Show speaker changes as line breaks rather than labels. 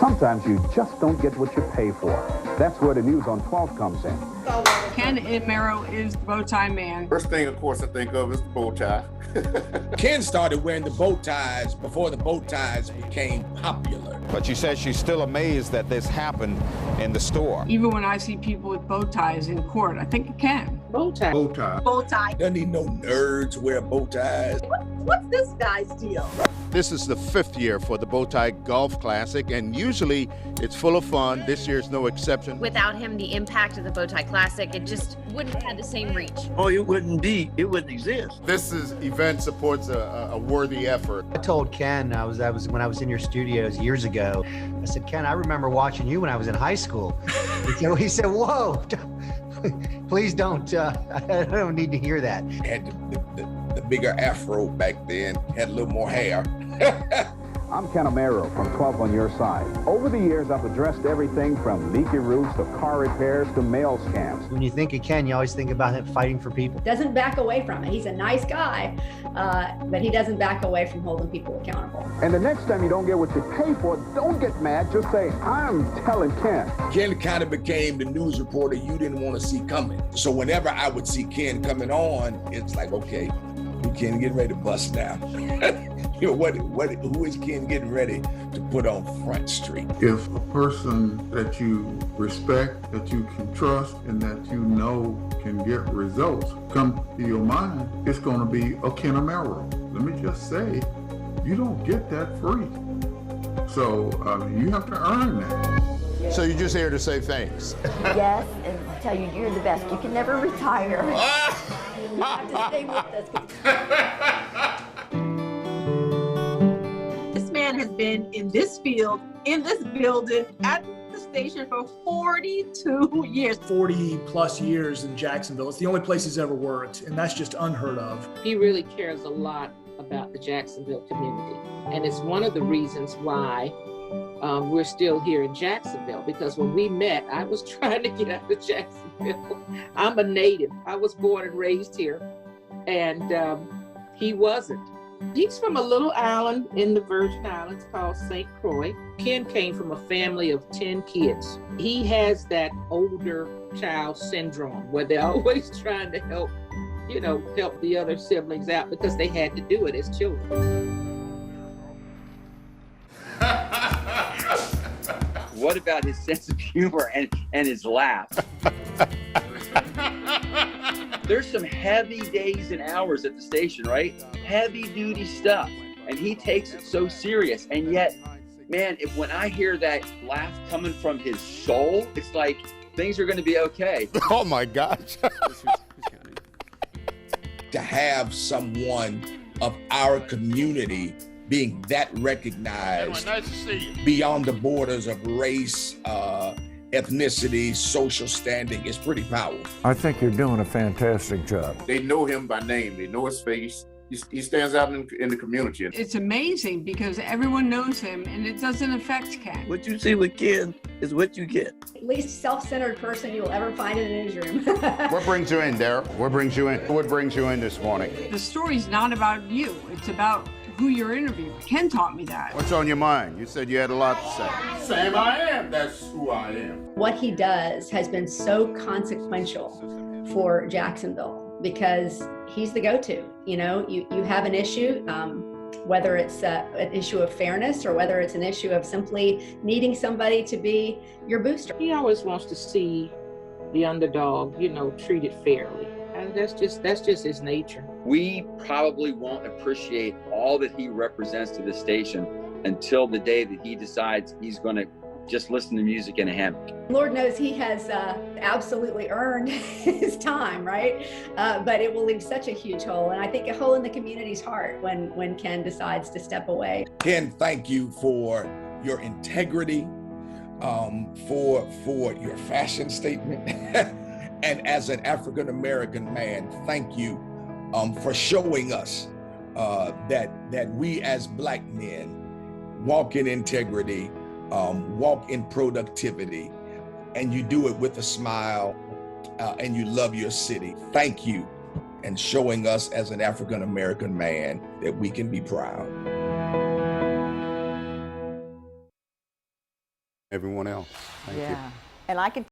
Sometimes you just don't get what you pay for. That's where the news on 12 comes in.
Ken Amaro is the bow tie man.
First thing, of course, I think of is the bow tie.
Ken started wearing the bow ties before the bow ties became popular.
But she says she's still amazed that this happened in the store.
Even when I see people with bow ties in court, I think of Ken.
Bow tie.
Bow tie.
Bow tie.
Doesn't need no nerds wear bow ties.
What's this guy's deal?
This is the 5th year for the Bowtie Golf Classic, and usually it's full of fun. This year's no exception.
Without him, the impact of the Bowtie Classic, it just wouldn't have had the same reach.
Oh, it wouldn't exist.
This event supports a worthy effort.
I told Ken, when I was in your studios years ago, I said, Ken, I remember watching you when I was in high school. He said, whoa, please don't, I don't need to hear that.
Had the bigger afro back then, had a little more hair.
I'm Ken Amaro from 12 on Your Side. Over the years, I've addressed everything from leaky roofs to car repairs to mail scams.
When you think of Ken, you always think about him fighting for people.
Doesn't back away from it. He's a nice guy, but he doesn't back away from holding people accountable.
And the next time you don't get what you pay for, don't get mad. Just say, I'm telling Ken.
Ken kind of became the news reporter you didn't want to see coming. So whenever I would see Ken coming on, it's like, okay, Ken getting ready to bust now. You know, who is Ken getting ready to put on Front Street?
If a person that you respect, that you can trust, and that you know can get results come to your mind, it's going to be a Ken Amaro. Let me just say, you don't get that free. So you have to earn that.
So you're just here to say thanks.
Yes, and tell you you're the best. You can never retire. You have to stay with us.
This man has been in this field, in this building, at the station for 42 years.
40 plus years in Jacksonville. It's the only place he's ever worked, and that's just unheard of.
He really cares a lot about the Jacksonville community. And it's one of the reasons why we're still here in Jacksonville, because when we met, I was trying to get out of Jacksonville. I'm a native. I was born and raised here, and he wasn't. He's from a little island in the Virgin Islands called St. Croix. Ken came from a family of 10 kids. He has that older child syndrome where they're always trying to help the other siblings out because they had to do it as children.
What about his sense of humor and his laugh? There's some heavy days and hours at the station, right? Heavy duty stuff. And he takes it so serious. And yet, man, when I hear that laugh coming from his soul, it's like things are going to be okay.
Oh my gosh.
To have someone of our community being that recognized
Nice to see you.
beyond the borders of race, ethnicity, social standing is pretty powerful.
I think you're doing a fantastic job.
They know him by name. They know his face. He stands out in the community.
It's amazing because everyone knows him and it doesn't affect Ken.
What you see with Ken is what you get.
Least self-centered person you will ever find in a newsroom.
What brings you in, Derek? What brings you in? What brings you in this morning?
The story's not about you. It's about who you're interviewing. Ken taught me that.
What's on your mind? You said you had a lot to say.
Same I am. That's who I am.
What he does has been so consequential for Jacksonville because he's the go-to. You know, you have an issue, whether it's an issue of fairness or whether it's an issue of simply needing somebody to be your booster.
He always wants to see the underdog, treated fairly. And that's just his nature.
We probably won't appreciate all that he represents to the station until the day that he decides he's going to just listen to music in a hammock.
Lord knows he has absolutely earned his time, right? But it will leave such a huge hole, and I think a hole in the community's heart when Ken decides to step away.
Ken, thank you for your integrity, for your fashion statement. And as an African-American man, thank you for showing us that we as Black men walk in integrity, walk in productivity, and you do it with a smile, and you love your city. Thank you, and showing us as an African-American man that we can be proud.
everyone else. Thank you.
And I can